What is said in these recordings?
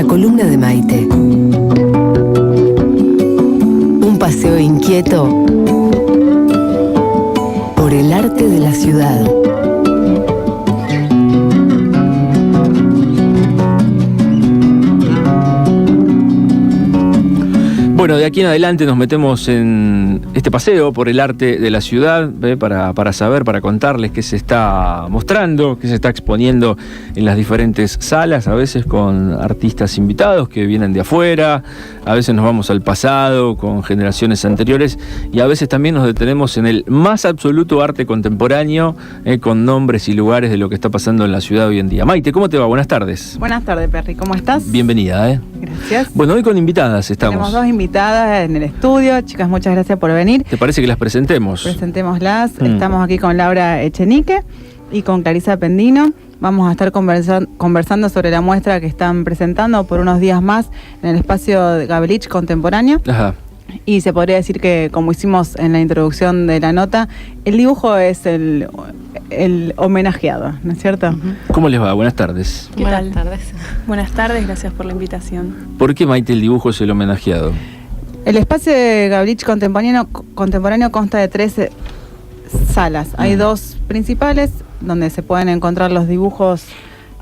La columna de Maite. Un paseo inquieto por el arte de la ciudad. Bueno, de aquí en adelante nos metemos en este paseo por el arte de la ciudad, para saber, para contarles qué se está mostrando, qué se está exponiendo en las diferentes salas, a veces con artistas invitados que vienen de afuera, a veces nos vamos al pasado con generaciones anteriores y a veces también nos detenemos en el más absoluto arte contemporáneo, con nombres y lugares de lo que está pasando en la ciudad hoy en día. Maite, ¿cómo te va? Buenas tardes. Buenas tardes, Perry. ¿Cómo estás? Bienvenida. Gracias. Bueno, hoy con invitadas estamos. Tenemos dos invitadas en el estudio. Chicas, muchas gracias por venir. ¿Te parece que las presentemos? Presentémoslas. Estamos aquí con Laura Echenique y con Clarisa Pendino. Vamos a estar conversando sobre la muestra que están presentando por unos días más en el espacio de Gabelich Contemporáneo. Ajá. Y se podría decir que, como hicimos en la introducción de la nota, el dibujo es el homenajeado, ¿no es cierto? ¿Cómo les va? Buenas tardes. Buenas tardes. Buenas tardes, gracias por la invitación. ¿Por qué, Maite, el dibujo es el homenajeado? El espacio de Gabelich Contemporáneo consta de 13 salas. Hay dos principales, donde se pueden encontrar los dibujos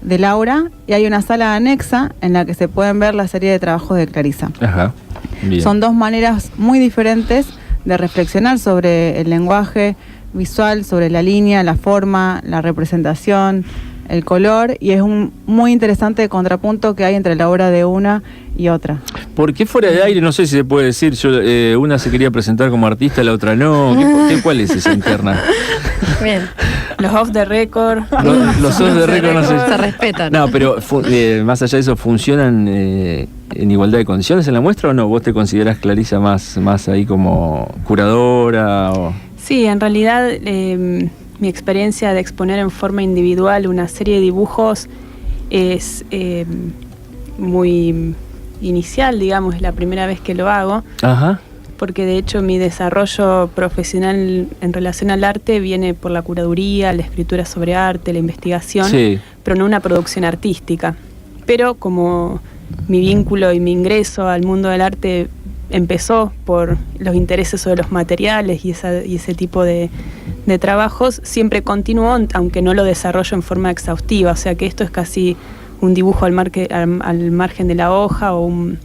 de Laura, y hay una sala anexa en la que se pueden ver la serie de trabajos de Clarisa. Ajá. Bien. Son dos maneras muy diferentes de reflexionar sobre el lenguaje visual, sobre la línea, la forma, la representación, el color, y es un muy interesante contrapunto que hay entre la obra de una y otra. ¿Por qué fuera de aire? No sé si se puede decir. Una se quería presentar como artista, la otra no. ¿Cuál es esa interna? Bien. Los off the record. Los off the record no sé. Se respetan. No, pero más allá de eso, ¿funcionan en igualdad de condiciones en la muestra o no? ¿Vos te considerás, Clarisa, más ahí como curadora? Sí, en realidad mi experiencia de exponer en forma individual una serie de dibujos es muy inicial, digamos, es la primera vez que lo hago. Ajá. Porque de hecho mi desarrollo profesional en relación al arte viene por la curaduría, la escritura sobre arte, la investigación, sí, pero no una producción artística. Pero como mi vínculo y mi ingreso al mundo del arte empezó por los intereses sobre los materiales y ese tipo de trabajos, siempre continuó, aunque no lo desarrollo en forma exhaustiva. O sea que esto es casi un dibujo al margen de la hoja o un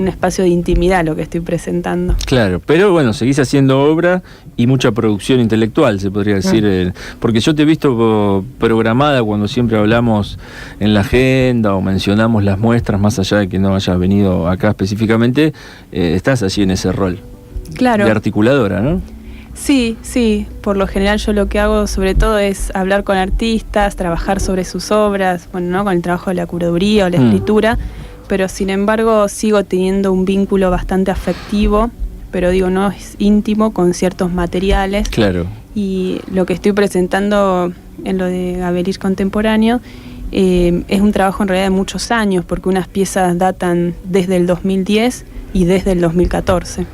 espacio de intimidad lo que estoy presentando. Claro, pero bueno, seguís haciendo obra y mucha producción intelectual, se podría decir, porque yo te he visto programada cuando siempre hablamos en la agenda o mencionamos las muestras, más allá de que no hayas venido acá específicamente, estás allí en ese rol. Claro. De articuladora, ¿no? Sí, por lo general yo lo que hago sobre todo es hablar con artistas, trabajar sobre sus obras, bueno, ¿no? Con el trabajo de la curaduría o la escritura, pero sin embargo sigo teniendo un vínculo bastante afectivo, pero digo, no es íntimo, con ciertos materiales. Claro. Y lo que estoy presentando en lo de Gabelich Contemporáneo es un trabajo en realidad de muchos años, porque unas piezas datan desde el 2010 y desde el 2014.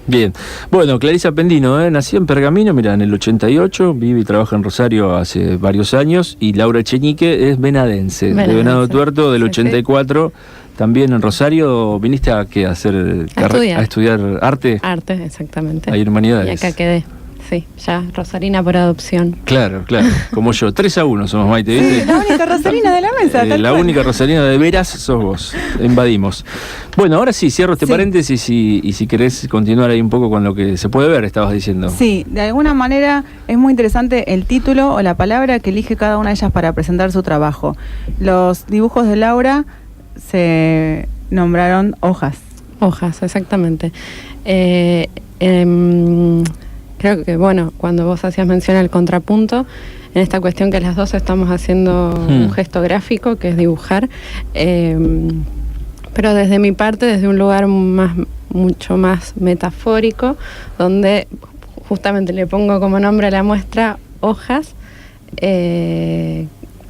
Bien. Bueno, Clarisa Pendino, nació en Pergamino, mira, en el 88, vive y trabaja en Rosario hace varios años, y Laura Echenique es venadense, de Venado Tuerto, del 84, también en Rosario. ¿Viniste a qué? ¿A estudiar arte? Arte, exactamente. Hay humanidades. Y acá quedé. Sí, ya rosarina por adopción. Claro, como yo. 3-1 somos, Maite, ¿viste? Sí, la única rosarina de la mesa. La única rosarina de veras sos vos. Invadimos. Bueno, ahora sí, cierro este paréntesis y si querés continuar ahí un poco con lo que se puede ver, estabas diciendo. Sí, de alguna manera es muy interesante el título o la palabra que elige cada una de ellas para presentar su trabajo. Los dibujos de Laura se nombraron hojas. Hojas, exactamente. Creo que, bueno, cuando vos hacías mención al contrapunto, en esta cuestión que las dos estamos haciendo un gesto gráfico, que es dibujar, pero desde mi parte, desde un lugar mucho más metafórico, donde justamente le pongo como nombre a la muestra hojas,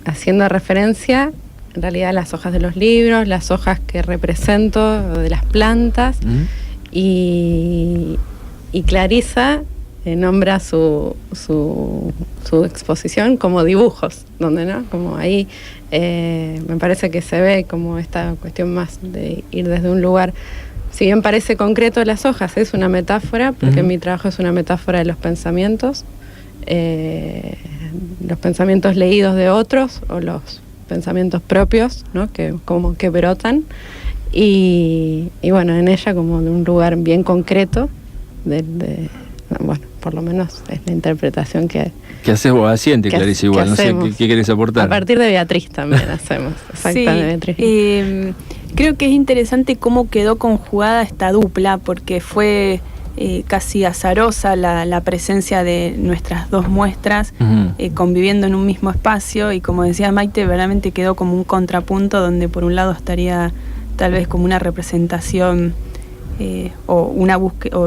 haciendo referencia en realidad a las hojas de los libros, las hojas que represento de las plantas, y Clarisa nombra su exposición como dibujos, donde no, como ahí me parece que se ve como esta cuestión más de ir desde un lugar, si bien parece concreto las hojas, es una metáfora, porque mi trabajo es una metáfora de los pensamientos leídos de otros o los pensamientos propios, ¿no? Que como que brotan y bueno, en ella como de un lugar bien concreto bueno, por lo menos es la interpretación que haces vos, asiente, Clarice, igual, no sé qué querés aportar. A partir de Beatriz también hacemos, exactamente. Sí, creo que es interesante cómo quedó conjugada esta dupla, porque fue casi azarosa la presencia de nuestras dos muestras conviviendo en un mismo espacio, y como decía Maite, verdaderamente quedó como un contrapunto donde por un lado estaría tal vez como una representación o una búsqueda,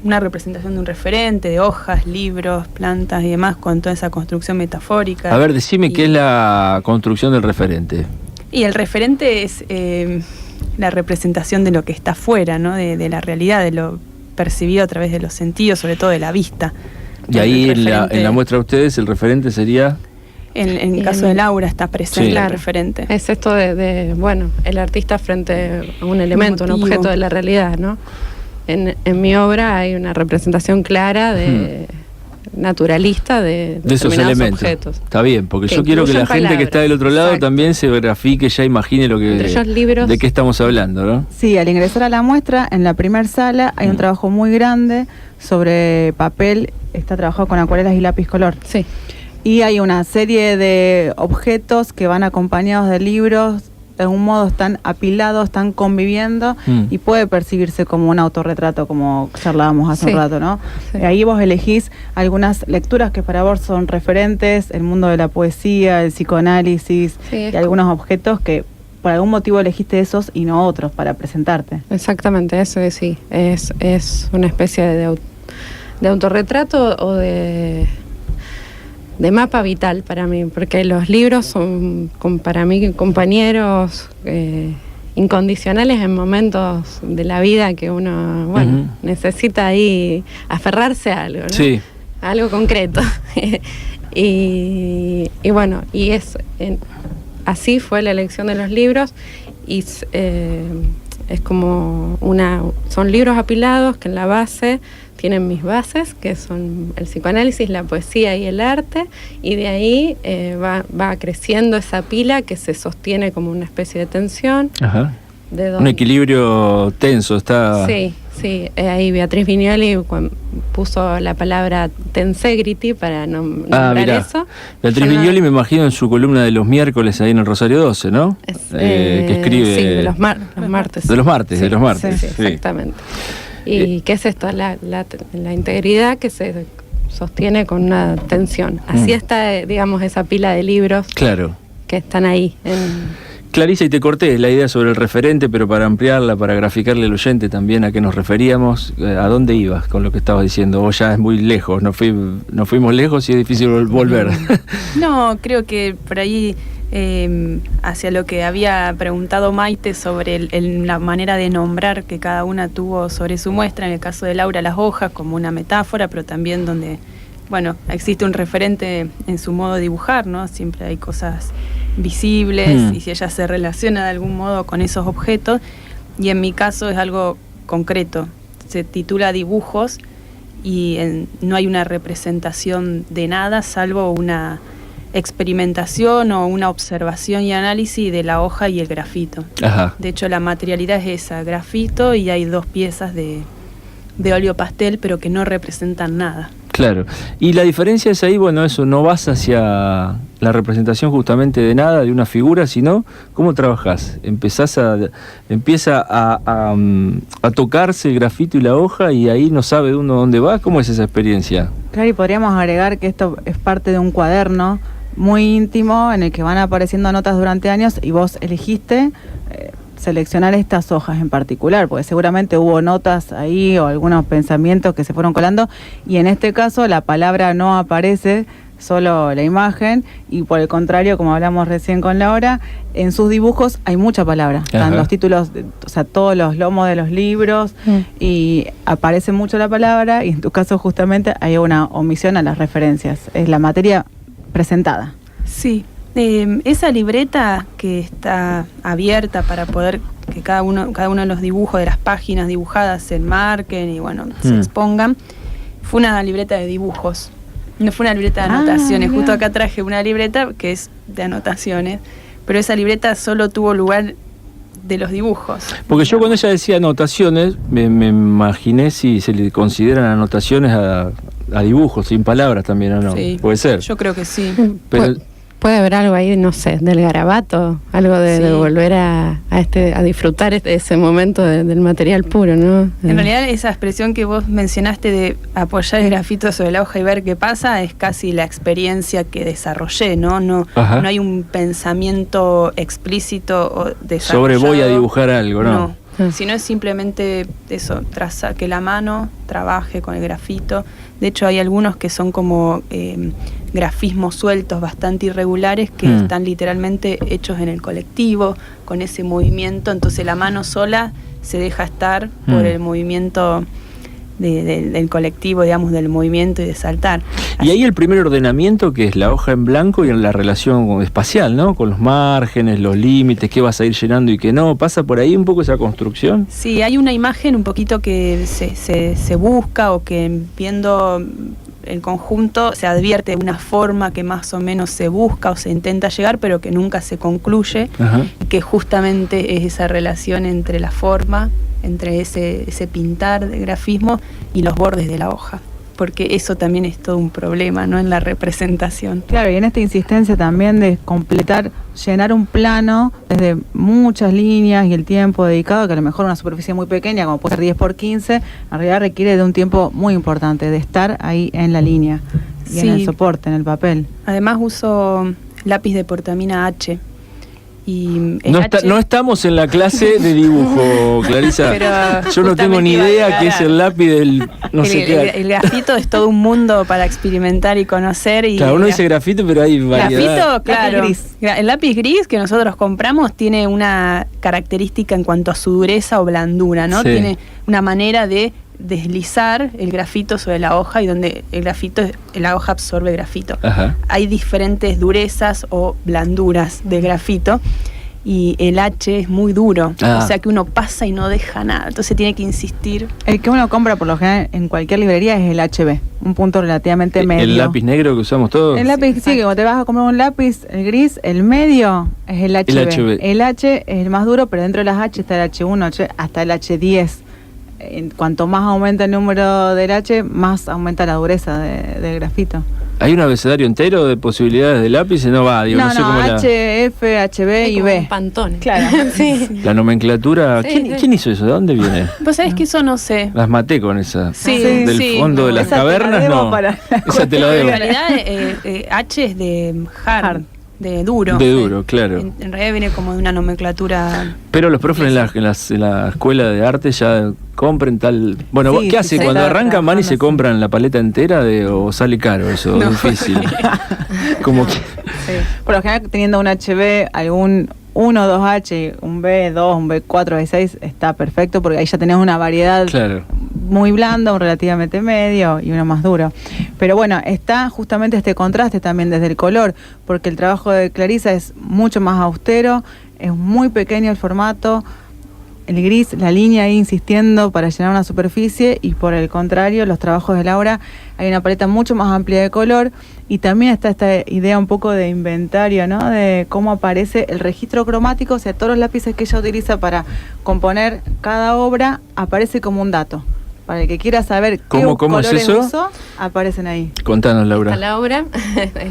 una representación de un referente, de hojas, libros, plantas y demás, con toda esa construcción metafórica. A ver, decime qué es la construcción del referente. Y el referente es la representación de lo que está afuera, ¿no? De la realidad, de lo percibido a través de los sentidos, sobre todo de la vista. Y ahí en la muestra de ustedes el referente sería... En el caso de Laura está presente el referente. Es esto de el artista frente a un elemento, un objeto de la realidad, ¿no? En mi obra hay una representación clara naturalista de esos elementos. Objetos. Está bien, porque yo quiero que la gente que está del otro lado también se grafique, ya imagine lo que de qué estamos hablando, ¿no? Sí, al ingresar a la muestra, en la primera sala hay un trabajo muy grande sobre papel, está trabajado con acuarelas y lápiz color. Sí. Y hay una serie de objetos que van acompañados de libros, de algún modo están apilados, están conviviendo y puede percibirse como un autorretrato, como charlábamos hace un rato, ¿no? Sí. Ahí vos elegís algunas lecturas que para vos son referentes, el mundo de la poesía, el psicoanálisis y algunos objetos que por algún motivo elegiste esos y no otros para presentarte. Exactamente, eso sí, es una especie de autorretrato o de mapa vital para mí, porque los libros son para mí compañeros incondicionales en momentos de la vida que uno necesita ahí aferrarse a algo, ¿no? Sí. A algo concreto. y bueno, y así fue la elección de los libros, y es como son libros apilados que en la base tienen mis bases, que son el psicoanálisis, la poesía y el arte, y de ahí va creciendo esa pila que se sostiene como una especie de tensión. Ajá. Un equilibrio tenso está... Sí, ahí Beatriz Vignoli puso la palabra tensegrity para nombrar eso. Beatriz Vignoli me imagino en su columna de los miércoles ahí en el Rosario 12, ¿no? Que escribe... Sí, de los martes. De los martes, sí, exactamente. ¿Y qué es esto? La integridad que se sostiene con una tensión. Así está, digamos, esa pila de libros que están ahí. Clarice, y te corté la idea sobre el referente, pero para ampliarla, para graficarle al oyente también a qué nos referíamos, ¿a dónde ibas con lo que estabas diciendo? Vos ya es muy lejos, nos fuimos lejos y es difícil volver. No, creo que por ahí... hacia lo que había preguntado Maite sobre la manera de nombrar que cada una tuvo sobre su muestra, en el caso de Laura las hojas como una metáfora, pero también donde, existe un referente en su modo de dibujar, ¿no? Siempre hay cosas visibles y si ella se relaciona de algún modo con esos objetos, y en mi caso es algo concreto, se titula Dibujos y no hay una representación de nada salvo una experimentación o una observación y análisis de la hoja y el grafito. Ajá. De hecho, la materialidad es esa, grafito, y hay 2 piezas de óleo pastel, pero que no representan nada. Claro. Y la diferencia es ahí, eso, no vas hacia la representación justamente de nada, de una figura, sino cómo trabajás. Empieza a tocarse el grafito y la hoja, y ahí no sabe uno dónde va. ¿Cómo es esa experiencia? Claro, y podríamos agregar que esto es parte de un cuaderno muy íntimo en el que van apareciendo notas durante años, y vos elegiste seleccionar estas hojas en particular, porque seguramente hubo notas ahí o algunos pensamientos que se fueron colando, y en este caso la palabra no aparece, solo la imagen, y por el contrario, como hablamos recién con Laura, en sus dibujos hay mucha palabra. Están los títulos, o sea, todos los lomos de los libros, y aparece mucho la palabra, y en tu caso justamente hay una omisión a las referencias. Es la materia presentada. Sí. Esa libreta que está abierta para poder que cada uno de los dibujos de las páginas dibujadas se enmarquen y se expongan, fue una libreta de dibujos, no fue una libreta de anotaciones. Justo acá traje una libreta que es de anotaciones, pero esa libreta solo tuvo lugar de los dibujos. Porque yo cuando ella decía anotaciones, me imaginé si se le consideran anotaciones a dibujos, sin palabras también, ¿o no? Sí, puede ser. Yo creo que sí. Pero, puede haber algo ahí, no sé, del garabato, algo de volver a disfrutar ese momento del material puro, ¿no? En realidad esa expresión que vos mencionaste de apoyar el grafito sobre la hoja y ver qué pasa es casi la experiencia que desarrollé, ¿no? No hay un pensamiento explícito o desarrollado. Sobre voy a dibujar algo, ¿no? Sino es simplemente eso, que la mano trabaje con el grafito. De hecho hay algunos que son como grafismos sueltos bastante irregulares que están literalmente hechos en el colectivo, con ese movimiento, entonces la mano sola se deja estar por el movimiento del colectivo, digamos, del movimiento y de saltar. Y ahí el primer ordenamiento, que es la hoja en blanco y en la relación espacial, ¿no? Con los márgenes, los límites, qué vas a ir llenando y qué no. ¿Pasa por ahí un poco esa construcción? Sí, hay una imagen un poquito que se busca, o que viendo el conjunto se advierte una forma que más o menos se busca o se intenta llegar, pero que nunca se concluye, que justamente es esa relación entre la forma, entre ese pintar de grafismo y los bordes de la hoja, porque eso también es todo un problema, ¿no?, en la representación. Claro, y en esta insistencia también de completar, llenar un plano desde muchas líneas y el tiempo dedicado, que a lo mejor una superficie muy pequeña, como puede ser 10x15, en realidad requiere de un tiempo muy importante, de estar ahí en la línea y en el soporte, en el papel. Además uso lápiz de portamina H. Y no estamos en la clase de dibujo, Clarisa. Pero yo no tengo ni idea qué es el lápiz del el grafito es todo un mundo para experimentar y conocer. Y claro, uno dice grafito, pero hay variedad. Grafito, claro. Lápiz gris. El lápiz gris que nosotros compramos tiene una característica en cuanto a su dureza o blandura, ¿no? Sí. Tiene una manera de deslizar el grafito sobre la hoja, y donde la hoja absorbe grafito. Hay diferentes durezas o blanduras del grafito, y el H es muy duro, o sea que uno pasa y no deja nada, entonces tiene que insistir. El que uno compra por lo general en cualquier librería es el HB, un punto relativamente medio. ¿El lápiz negro que usamos todos? El lápiz, sí, que cuando te vas a comprar un lápiz, el gris, el medio es el HB. El H es el más duro, pero dentro de las H está el H1, hasta el H10. Cuanto más aumenta el número del H, más aumenta la dureza del grafito. ¿Hay un abecedario entero de posibilidades de lápiz? No va, digo, no sé cómo H, F, HB y B. Pantone. Claro. Sí. La nomenclatura. Sí, ¿Quién hizo eso? ¿De dónde viene? Pues sabés que eso no sé. Las maté con esa. Sí, del fondo de las cavernas, no. Esa te la debo. En realidad, H es de hard. De duro. De duro, claro. En realidad viene como de una nomenclatura. Pero los profes en la escuela de arte ya compren tal. Bueno, ¿qué hace? Cuando arrancan van y se compran la paleta entera o sale caro eso, no. Difícil. Como que. Sí. Por lo general, teniendo un HB, algún 1, 2H, un B2, un B4, B6, está perfecto, porque ahí ya tenés una variedad muy blanda, un relativamente medio y uno más duro. Pero bueno, está justamente este contraste también desde el color, porque el trabajo de Clarisa es mucho más austero, es muy pequeño el formato, el gris, la línea ahí insistiendo para llenar una superficie, y por el contrario, los trabajos de Laura hay una paleta mucho más amplia de color, y también está esta idea un poco de inventario, ¿no? De cómo aparece el registro cromático, o sea, todos los lápices que ella utiliza para componer cada obra aparece como un dato. Para el que quiera saber qué colores usó, aparecen ahí. Contanos, Laura. La obra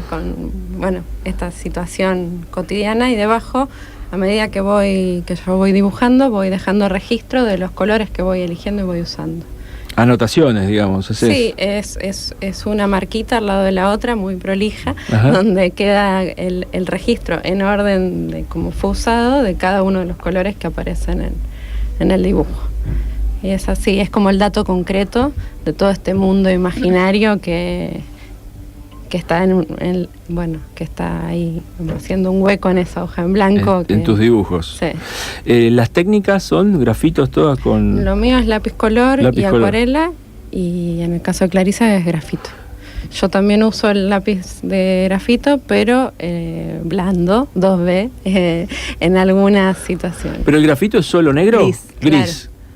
con esta situación cotidiana, y debajo, a medida que yo voy dibujando, voy dejando registro de los colores que voy eligiendo y voy usando. Anotaciones, digamos. Sí, es una marquita al lado de la otra, muy prolija, donde queda el registro en orden de cómo fue usado de cada uno de los colores que aparecen en el dibujo. Y es así, es como el dato concreto de todo este mundo imaginario que que está que está ahí como haciendo un hueco en esa hoja en blanco. En tus dibujos. Sí. ¿Las técnicas son grafitos todas con...? Lo mío es lápiz color y acuarela, y en el caso de Clarisa es grafito. Yo también uso el lápiz de grafito, pero blando, 2B, en algunas situaciones. ¿Pero el grafito es solo negro? Gris. Claro.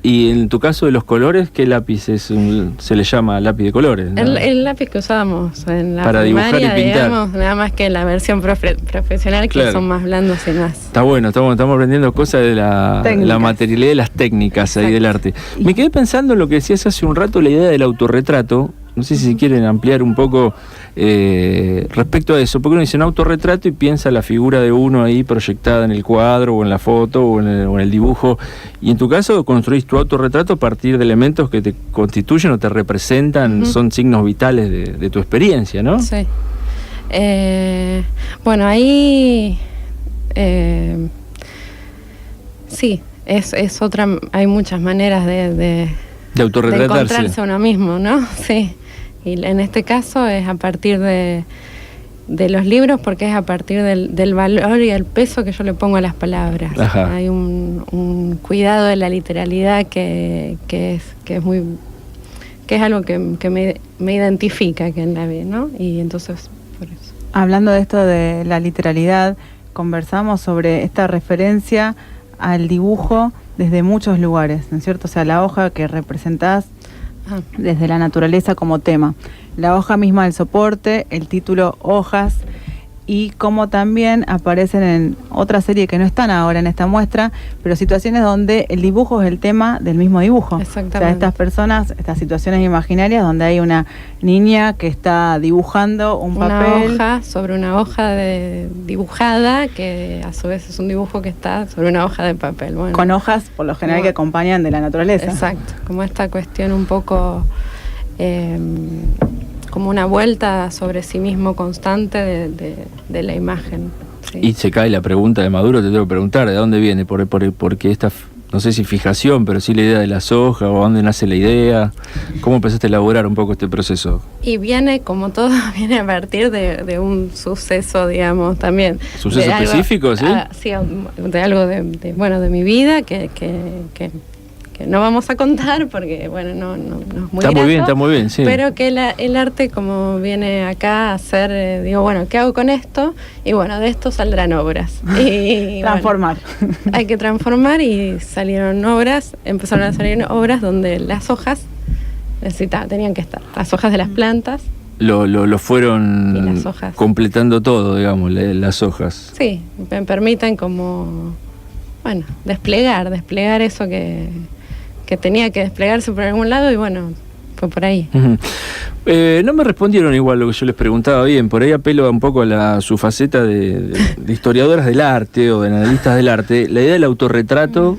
Y en tu caso de los colores, ¿qué lápiz es? Se le llama lápiz de colores, ¿no? El lápiz que usábamos en la para primaria, dibujar y pintar. digamos, nada más que la versión profesional, que son más blandos y más. Está bueno, estamos aprendiendo cosas de la materialidad de las técnicas ahí del arte. Me quedé pensando en lo que decías hace un rato, la idea del autorretrato. No sé si quieren ampliar un poco respecto a eso, porque uno dice un autorretrato y piensa la figura de uno ahí proyectada en el cuadro o en la foto o en el dibujo, y en tu caso construís tu autorretrato a partir de elementos que te constituyen o te representan, son signos vitales de tu experiencia, ¿no? Sí. Bueno, ahí sí, es otra, hay muchas maneras de autorretratarse. De encontrarse a uno mismo, ¿no? Sí. Y en este caso es a partir de los libros, porque es a partir del valor y el peso que yo le pongo a las palabras. Ajá. Hay un cuidado de la literalidad que es algo que me identifica que en la vida, ¿no? Y entonces, por eso. Hablando de esto de la literalidad, conversamos sobre esta referencia al dibujo desde muchos lugares, ¿no es cierto? O sea, la hoja que representás desde la naturaleza como tema, la hoja misma del soporte, el título Hojas, y como también aparecen en otra serie que no están ahora en esta muestra, pero situaciones donde el dibujo es el tema del mismo dibujo. Exactamente. O sea, estas personas, estas situaciones imaginarias donde hay una niña que está dibujando una papel. Hoja sobre una hoja dibujada, que a su vez es un dibujo que está sobre una hoja de papel. Bueno, con hojas, por lo general, que acompañan de la naturaleza. Exacto, como esta cuestión un poco... como una vuelta sobre sí mismo constante de la imagen. Sí. Y se cae la pregunta de Maduro, te tengo que preguntar, ¿de dónde viene? Porque esta, no sé si fijación, pero sí la idea de las hojas, o dónde nace la idea. ¿Cómo empezaste a elaborar un poco este proceso? Y viene, como todo, viene a partir de un suceso, digamos, también. ¿Suceso específico, sí? Sí, de algo de mi vida que no vamos a contar porque, bueno, no es muy grato, está muy bien, sí. Pero que el arte, como viene acá a hacer, digo, bueno, ¿qué hago con esto? Y bueno, de esto saldrán obras. Y transformar. Bueno, hay que transformar, y empezaron a salir obras donde las hojas tenían que estar, las hojas de las plantas. Lo fueron completando todo, digamos, las hojas. Sí, me permiten como, bueno, desplegar eso que tenía que desplegarse por algún lado, y bueno, fue por ahí. Uh-huh. No me respondieron igual lo que yo les preguntaba bien, por ahí apelo un poco a su faceta de historiadoras del arte o de analistas del arte, la idea del autorretrato,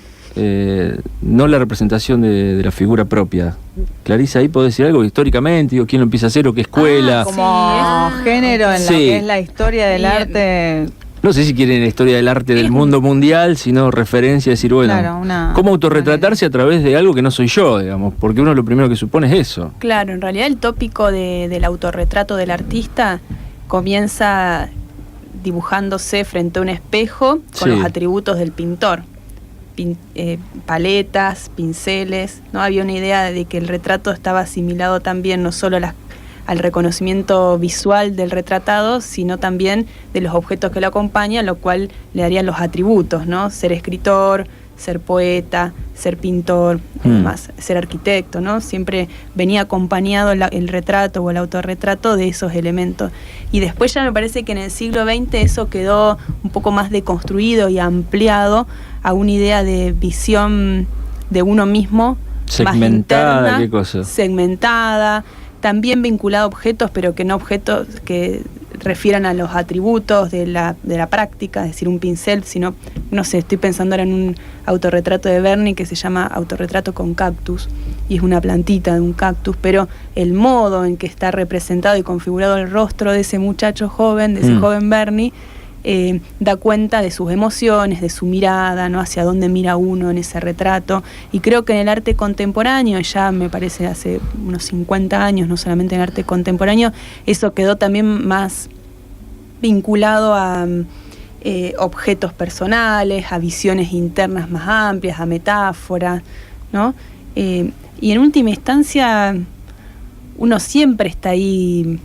no la representación de la figura propia. Clarisa, ahí podés decir algo históricamente, digo, quién lo empieza a hacer o qué escuela. Como género en la que es la historia del arte. No sé si quieren la historia del arte del mundo mundial, sino referencia, decir, bueno, ¿cómo autorretratarse a través de algo que no soy yo, digamos? Porque uno lo primero que supone es eso. Claro, en realidad el tópico del autorretrato del artista comienza dibujándose frente a un espejo con los atributos del pintor. Paletas, pinceles, ¿no? Había una idea de que el retrato estaba asimilado también no solo al reconocimiento visual del retratado, sino también de los objetos que lo acompañan, lo cual le darían los atributos, ¿no? Ser escritor, ser poeta, ser pintor, además, ser arquitecto, ¿no? Siempre venía acompañado el retrato o el autorretrato de esos elementos. Y después ya me parece que en el siglo XX eso quedó un poco más deconstruido y ampliado a una idea de visión de uno mismo, segmentada, más interna, ¿qué cosa? Segmentada, también vinculado a objetos, pero que no objetos que refieran a los atributos de la práctica, es decir, un pincel, sino, no sé, estoy pensando ahora en un autorretrato de Berni que se llama Autorretrato con cactus, y es una plantita de un cactus, pero el modo en que está representado y configurado el rostro de ese muchacho joven, de ese joven Berni, da cuenta de sus emociones, de su mirada, ¿no? Hacia dónde mira uno en ese retrato. Y creo que en el arte contemporáneo, ya me parece hace unos 50 años, no solamente en el arte contemporáneo, eso quedó también más vinculado a objetos personales, a visiones internas más amplias, a metáforas, ¿no? Y en última instancia, uno siempre está ahí,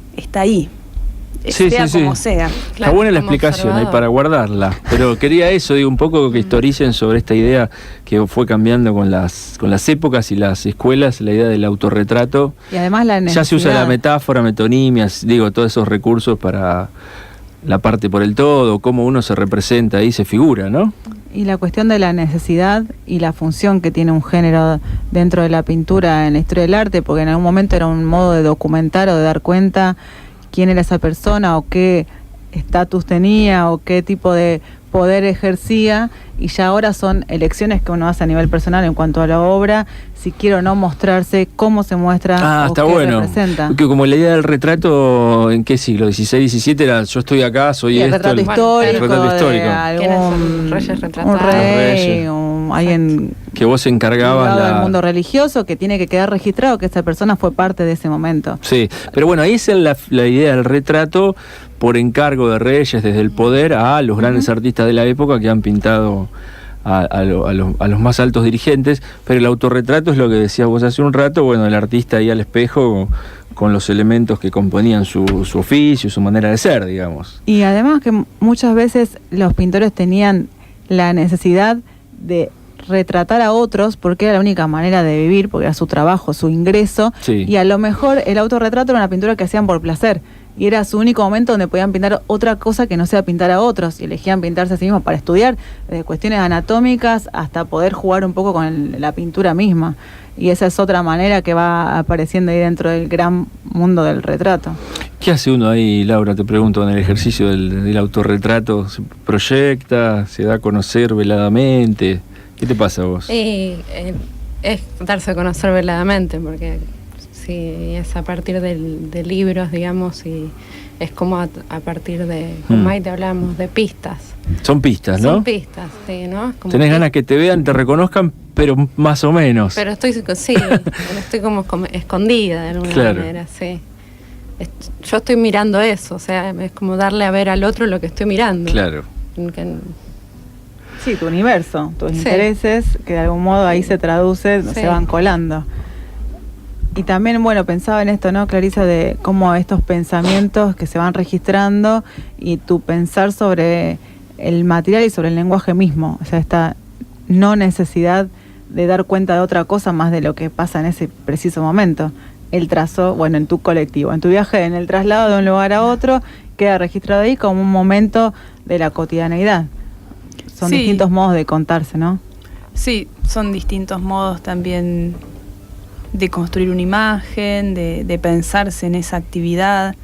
sea como sea. Claro, está buena la como explicación observador. ahí para guardarla, pero quería eso, digo, un poco que historicen sobre esta idea que fue cambiando con las épocas y las escuelas, la idea del autorretrato. Y además la necesidad. Ya se usa la metáfora, metonimia, digo, todos esos recursos para la parte por el todo, cómo uno se representa ahí, se figura, ¿no? Y la cuestión de la necesidad y la función que tiene un género dentro de la pintura en la historia del arte, porque en algún momento era un modo de documentar o de dar cuenta quién era esa persona o qué estatus tenía o qué tipo de poder ejercía, y ya ahora son elecciones que uno hace a nivel personal en cuanto a la obra, si quiere o no mostrarse, cómo se muestra o está qué bueno. representa. Porque como la idea del retrato, ¿en qué siglo? ¿XVI, XVII? Era yo estoy acá, soy Y el esto. retrato histórico, retrato histórico. de ¿Quiénes son algún los reyes retratados? un rey, Reyes. alguien Que vos encargabas del mundo religioso, que tiene que quedar registrado que esa persona fue parte de ese momento. Sí, pero bueno, ahí es la idea del retrato por encargo de reyes desde el poder a los grandes artistas de la época que han pintado a los más altos dirigentes, pero el autorretrato es lo que decías vos hace un rato, bueno, el artista ahí al espejo con los elementos que componían su oficio, su manera de ser, digamos. Y además que muchas veces los pintores tenían la necesidad de retratar a otros porque era la única manera de vivir, porque era su trabajo, su ingreso, Sí. y a lo mejor el autorretrato era una pintura que hacían por placer, y era su único momento donde podían pintar otra cosa que no sea pintar a otros, y elegían pintarse a sí mismos para estudiar, desde cuestiones anatómicas hasta poder jugar un poco con la pintura misma, y esa es otra manera que va apareciendo ahí dentro del gran mundo del retrato. ¿Qué hace uno ahí, Laura? Te pregunto, en el ejercicio del autorretrato, ¿se proyecta, se da a conocer veladamente? ¿Qué te pasa a vos? Y es darse a conocer veladamente, porque si es a partir de libros, digamos, y es como a partir de, con Maite hablamos, de pistas. Son pistas, ¿no? Son pistas, sí, ¿no? Como Tenés ganas que te vean, te reconozcan, pero más o menos. Pero estoy como escondida de alguna manera, sí. Yo estoy mirando eso, o sea, es como darle a ver al otro lo que estoy mirando. Claro. Sí, tu universo, tus Sí. intereses, que de algún modo ahí se traduce, Sí. se van colando. Y también, bueno, pensaba en esto, ¿no, Clarisa? De cómo estos pensamientos que se van registrando y tu pensar sobre el material y sobre el lenguaje mismo. O sea, esta no necesidad de dar cuenta de otra cosa más de lo que pasa en ese preciso momento. El trazo, bueno, en tu colectivo, en tu viaje, en el traslado de un lugar a otro, queda registrado ahí como un momento de la cotidianeidad. Son Sí. distintos modos de contarse, ¿no? Sí, son distintos modos también de construir una imagen, de pensarse en esa actividad.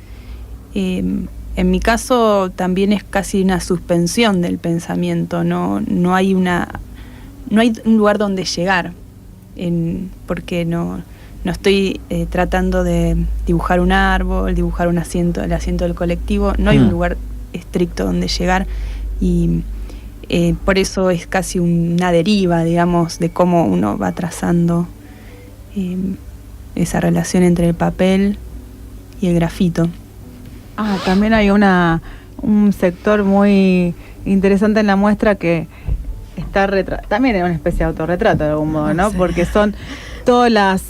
En mi caso también es casi una suspensión del pensamiento, no hay un lugar donde llegar, porque no estoy tratando de dibujar un árbol, dibujar el asiento del colectivo, no hay un lugar estricto donde llegar, y por eso es casi una deriva, digamos, de cómo uno va trazando esa relación entre el papel y el grafito. También hay un sector muy interesante en la muestra que está también es una especie de autorretrato de algún modo, ¿no? Sí. Porque son todas las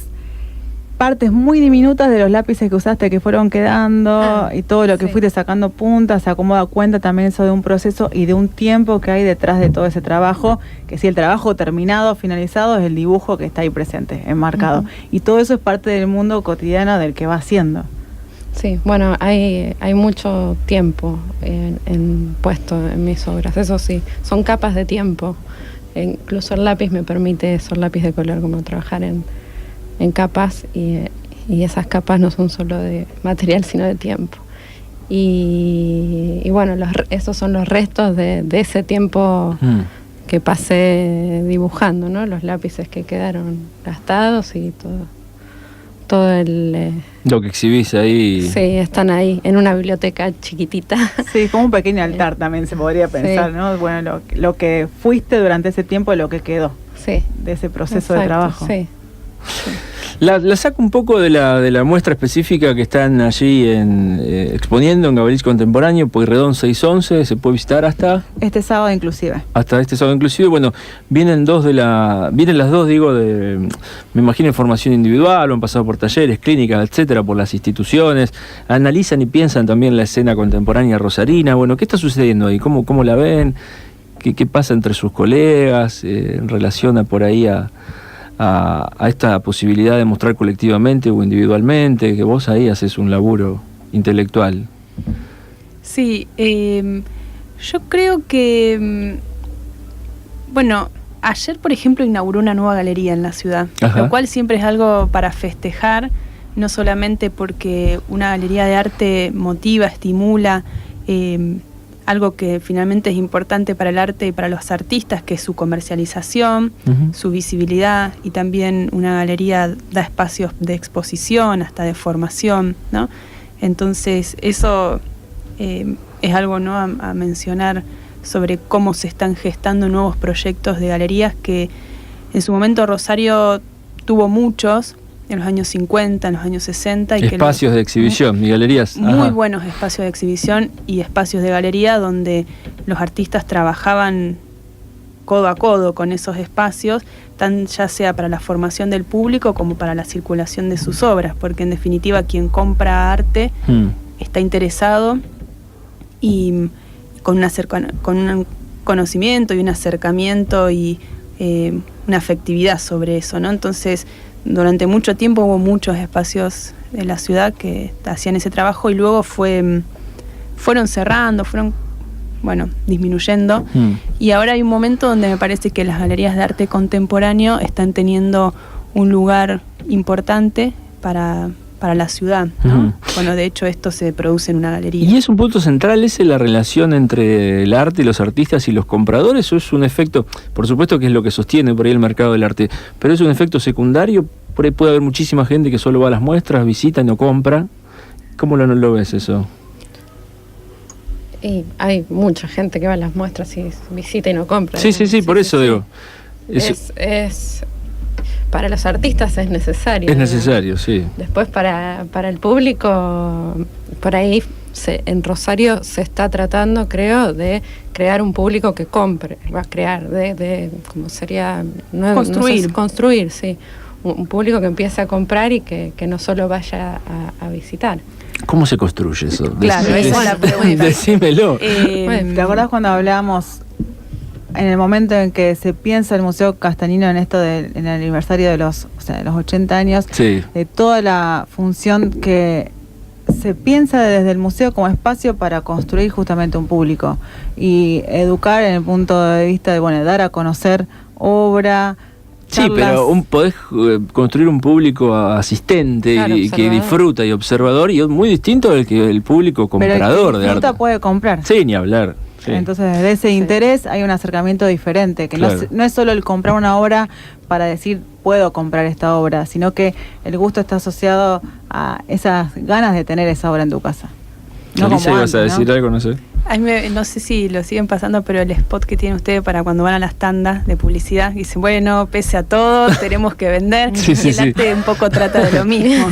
partes muy diminutas de los lápices que usaste que fueron quedando y todo lo que sí. fuiste sacando puntas, se acomoda cuenta también eso de un proceso y de un tiempo que hay detrás de todo ese trabajo, que si el trabajo terminado, finalizado, es el dibujo que está ahí presente, enmarcado. Y todo eso es parte del mundo cotidiano del que va haciendo. Sí, bueno, hay mucho tiempo puesto en mis obras, eso sí, son capas de tiempo. Incluso el lápiz me permite eso, el lápiz de color, como trabajar en capas y esas capas no son solo de material, sino de tiempo. Y bueno, esos son los restos de ese tiempo que pasé dibujando, ¿no? Los lápices que quedaron gastados y todo el... lo que exhibís ahí. Sí, están ahí, en una biblioteca chiquitita. Sí, como un pequeño altar también se podría pensar, ¿no? Bueno, lo que fuiste durante ese tiempo y lo que quedó de ese proceso de trabajo. Sí. La saco un poco de la muestra específica que están allí exponiendo en Gabrilich Contemporáneo, Pueyrredón 611, se puede visitar hasta... Este sábado inclusive. Hasta este sábado inclusive. Bueno, vienen las dos, digo, me imagino, en formación individual, o han pasado por talleres, clínicas, etcétera, por las instituciones, analizan y piensan también la escena contemporánea rosarina. Bueno, ¿qué está sucediendo ahí? ¿Cómo la ven? ¿Qué pasa entre sus colegas en relación a por ahí a esta posibilidad de mostrar colectivamente o individualmente, que vos ahí haces un laburo intelectual? Sí, yo creo que, bueno, ayer, por ejemplo, inauguró una nueva galería en la ciudad, lo cual siempre es algo para festejar, no solamente porque una galería de arte motiva, estimula, algo que finalmente es importante para el arte y para los artistas, que es su comercialización, su visibilidad, y también una galería da espacios de exposición, hasta de formación, ¿no? Entonces eso es algo, ¿no?, a mencionar sobre cómo se están gestando nuevos proyectos de galerías, que en su momento Rosario tuvo muchos, en los años 50, en los años 60. Y espacios de exhibición y galerías. Muy buenos espacios de exhibición y espacios de galería donde los artistas trabajaban codo a codo con esos espacios, ya sea para la formación del público como para la circulación de sus obras, porque en definitiva quien compra arte está interesado y con un conocimiento y un acercamiento y una afectividad sobre eso, ¿no? Entonces, durante mucho tiempo hubo muchos espacios de la ciudad que hacían ese trabajo y luego fueron cerrando, disminuyendo. Y ahora hay un momento donde me parece que las galerías de arte contemporáneo están teniendo un lugar importante para la ciudad, ¿no? Bueno, de hecho esto se produce en una galería. ¿Y es un punto central ese, la relación entre el arte y los artistas y los compradores, o es un efecto, por supuesto que es lo que sostiene por ahí el mercado del arte, pero es un efecto secundario? Por ahí puede haber muchísima gente que solo va a las muestras, visita y no compra. ¿Cómo lo ves eso? Y hay mucha gente que va a las muestras y visita y no compra. Sí, por eso digo. Es para los artistas es necesario. Es necesario, sí. Después para el público, por ahí en Rosario se está tratando, creo, de crear un público que compre. Va a crear, ¿cómo sería? Construir, sí. Un público que empiece a comprar y que no solo vaya a visitar. ¿Cómo se construye eso? Claro, esa es la pregunta. Decímelo. ¿Te acordás cuando hablábamos en el momento en que se piensa el Museo Castanino en esto en el aniversario de los 80 años, de toda la función que se piensa desde el museo como espacio para construir justamente un público y educar en el punto de vista de, dar a conocer obra? Sí, pero podés construir un público asistente, claro, y que disfruta y observador, y es muy distinto del que el público comprador de arte. Puede comprar. Sí, ni hablar. Sí. Entonces, desde ese interés hay un acercamiento diferente, que claro, no es solo el comprar una obra para decir puedo comprar esta obra, sino que el gusto está asociado a esas ganas de tener esa obra en tu casa. No, Alicia, ibas a decir algo, no sé. No sé si lo siguen pasando, pero el spot que tienen ustedes para cuando van a las tandas de publicidad, dicen, bueno, pese a todo, tenemos que vender. Y el arte un poco trata de lo mismo.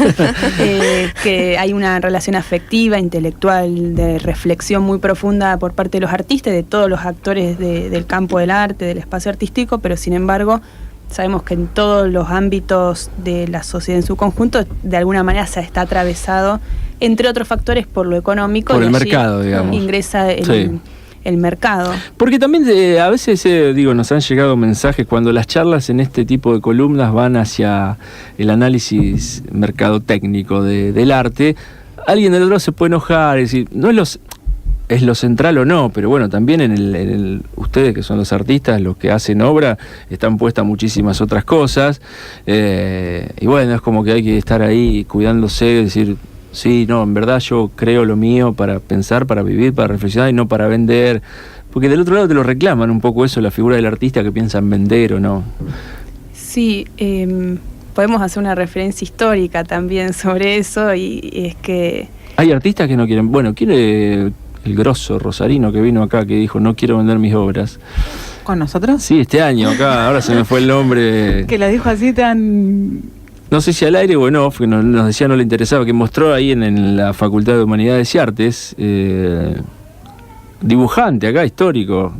Que hay una relación afectiva, intelectual, de reflexión muy profunda por parte de los artistas, de todos los actores del campo del arte, del espacio artístico, pero sin embargo sabemos que en todos los ámbitos de la sociedad en su conjunto, de alguna manera se está atravesado, entre otros factores, por lo económico. Por el mercado, digamos. Ingresa el mercado. Porque también a veces, nos han llegado mensajes cuando las charlas en este tipo de columnas van hacia el análisis mercadotécnico del arte. Alguien del otro lado se puede enojar, es decir, no es lo central o no, pero bueno, también en ustedes que son los artistas, los que hacen obra, están puestas muchísimas otras cosas, y bueno, es como que hay que estar ahí cuidándose, decir, sí, no, en verdad yo creo lo mío para pensar, para vivir, para reflexionar y no para vender, porque del otro lado te lo reclaman un poco eso, la figura del artista que piensa en vender o no. Sí, podemos hacer una referencia histórica también sobre eso, y es que... Hay artistas que no quieren... Bueno, quiere el grosso rosarino que vino acá, que dijo, no quiero vender mis obras. ¿Con nosotros? Sí, este año acá, ahora se me fue el nombre. Que lo dijo así tan... No sé si al aire o no, porque nos decía no le interesaba, que mostró ahí en la Facultad de Humanidades y Artes, dibujante acá, histórico.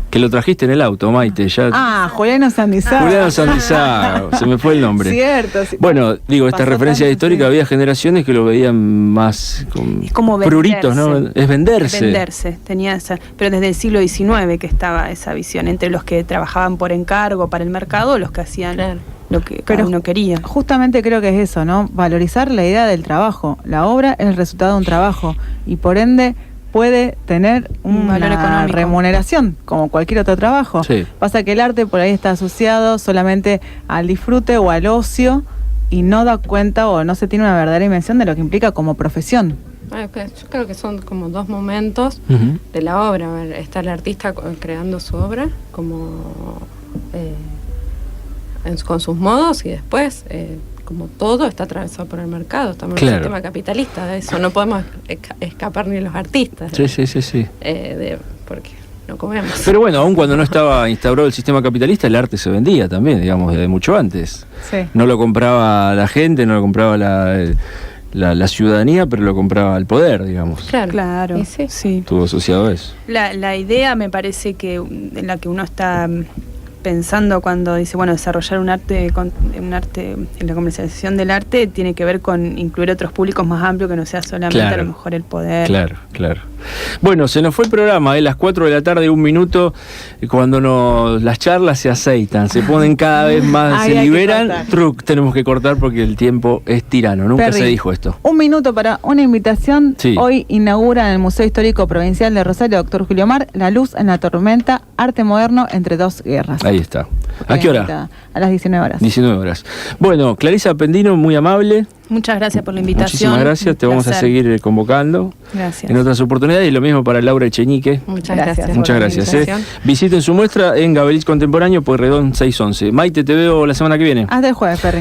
Que lo trajiste en el auto, Maite. Ya... Juliano Sandizaga. Juliano Sandizaga, se me fue el nombre. Cierto. Sí. Bueno, digo, esta referencia histórica, había generaciones que lo veían más como pruritos, ¿no? Es venderse. Venderse, tenía esa. Pero desde el siglo XIX que estaba esa visión, entre los que trabajaban por encargo para el mercado, los que hacían lo que cada uno quería. Justamente creo que es eso, ¿no? Valorizar la idea del trabajo. La obra es el resultado de un trabajo y por ende puede tener un valor económico, remuneración, como cualquier otro trabajo. Sí. Pasa que el arte por ahí está asociado solamente al disfrute o al ocio y no da cuenta o no se tiene una verdadera dimensión de lo que implica como profesión. Yo creo que son como dos momentos de la obra. Está el artista creando su obra como con sus modos y después... como todo está atravesado por el mercado, estamos en un sistema capitalista, de eso no podemos escapar ni los artistas. Sí. Porque no comemos. Pero bueno, aun cuando no estaba instaurado el sistema capitalista, el arte se vendía también, digamos, desde mucho antes. Sí. No lo compraba la gente, no lo compraba la ciudadanía, pero lo compraba el poder, digamos. Claro. Sí. Estuvo asociado a eso. La idea me parece que en la que uno está... pensando cuando dice, bueno, desarrollar un arte en la comercialización del arte tiene que ver con incluir otros públicos más amplios, que no sea solamente a lo mejor el poder. Claro. Bueno, se nos fue el programa, las 4 de la tarde, 1 minuto, cuando las charlas se aceitan, se ponen cada vez más, se liberan, tenemos que cortar porque el tiempo es tirano, nunca se dijo esto. 1 minuto para una invitación. Sí. Hoy inaugura en el Museo Histórico Provincial de Rosario, Dr. Julio Mar, La luz en la tormenta, arte moderno entre dos guerras. Ahí está. ¿A qué hora? A las 19 horas. 19 horas. Bueno, Clarisa Pendino, muy amable. Muchas gracias por la invitación. Muchísimas gracias, te vamos a seguir convocando. Gracias. En otras oportunidades, y lo mismo para Laura Echenique. Muchas gracias. Muchas gracias. Visiten su muestra en Gabelich Contemporáneo, Pueyrredón 611. Maite, te veo la semana que viene. Hasta el jueves, Perry.